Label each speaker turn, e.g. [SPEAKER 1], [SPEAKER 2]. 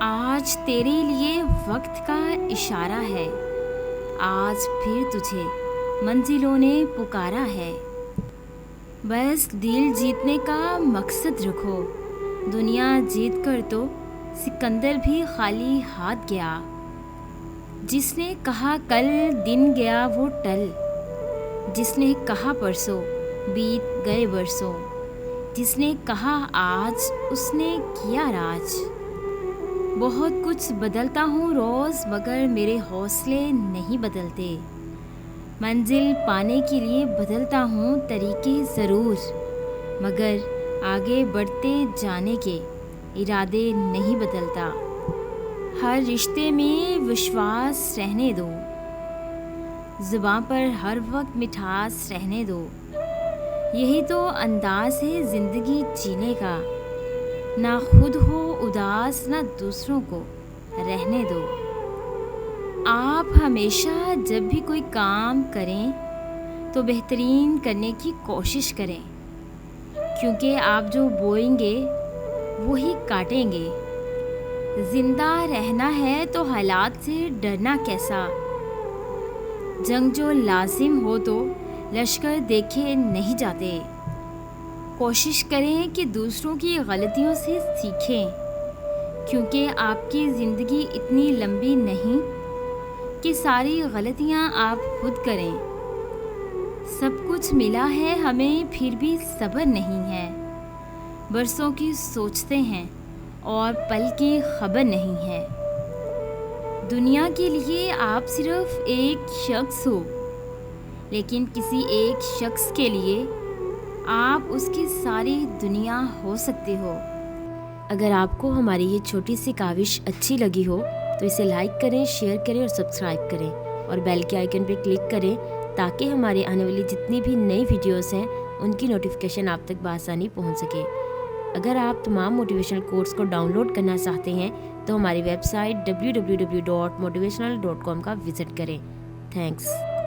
[SPEAKER 1] آج تیرے لیے وقت کا اشارہ ہے، آج پھر تجھے منزلوں نے پکارا ہے۔ بس دل جیتنے کا مقصد رکھو، دنیا جیت کر تو سکندر بھی خالی ہاتھ گیا۔ جس نے کہا کل دن گیا وہ ٹل، جس نے کہا پرسوں بیت گئے برسوں، جس نے کہا آج اس نے کیا راج۔ بہت کچھ بدلتا ہوں روز مگر میرے حوصلے نہیں بدلتے، منزل پانے کے لیے بدلتا ہوں طریقے ضرور، مگر آگے بڑھتے جانے کے ارادے نہیں بدلتا۔ ہر رشتے میں وشواس رہنے دو، زباں پر ہر وقت مٹھاس رہنے دو، یہی تو انداز ہے زندگی جینے کا، نہ خود ہو اداس نہ دوسروں کو رہنے دو۔ آپ ہمیشہ جب بھی کوئی کام کریں تو بہترین کرنے کی کوشش کریں، کیونکہ آپ جو بوئیں گے وہی کاٹیں گے۔ زندہ رہنا ہے تو حالات سے ڈرنا کیسا، جنگ جو لازم ہو تو لشکر دیکھے نہیں جاتے۔ کوشش کریں کہ دوسروں کی غلطیوں سے سیکھیں، کیونکہ آپ کی زندگی اتنی لمبی نہیں کہ ساری غلطیاں آپ خود کریں۔ سب کچھ ملا ہے ہمیں پھر بھی صبر نہیں ہے، برسوں کی سوچتے ہیں اور پل کی خبر نہیں ہے۔ دنیا کے لیے آپ صرف ایک شخص ہو، لیکن کسی ایک شخص کے لیے آپ اس کی ساری دنیا ہو سکتے ہو۔ اگر آپ کو ہماری یہ چھوٹی سی کاوش اچھی لگی ہو تو اسے لائک کریں، شیئر کریں اور سبسکرائب کریں، اور بیل کے آئیکن پہ کلک کریں تاکہ ہماری آنے والی جتنی بھی نئی ویڈیوز ہیں ان کی نوٹیفیکیشن آپ تک بآسانی پہنچ سکے۔ اگر آپ تمام موٹیویشنل کورس کو ڈاؤن لوڈ کرنا چاہتے ہیں تو ہماری ویب سائٹ www.motivational.com کا وزٹ کریں۔ تھینکس۔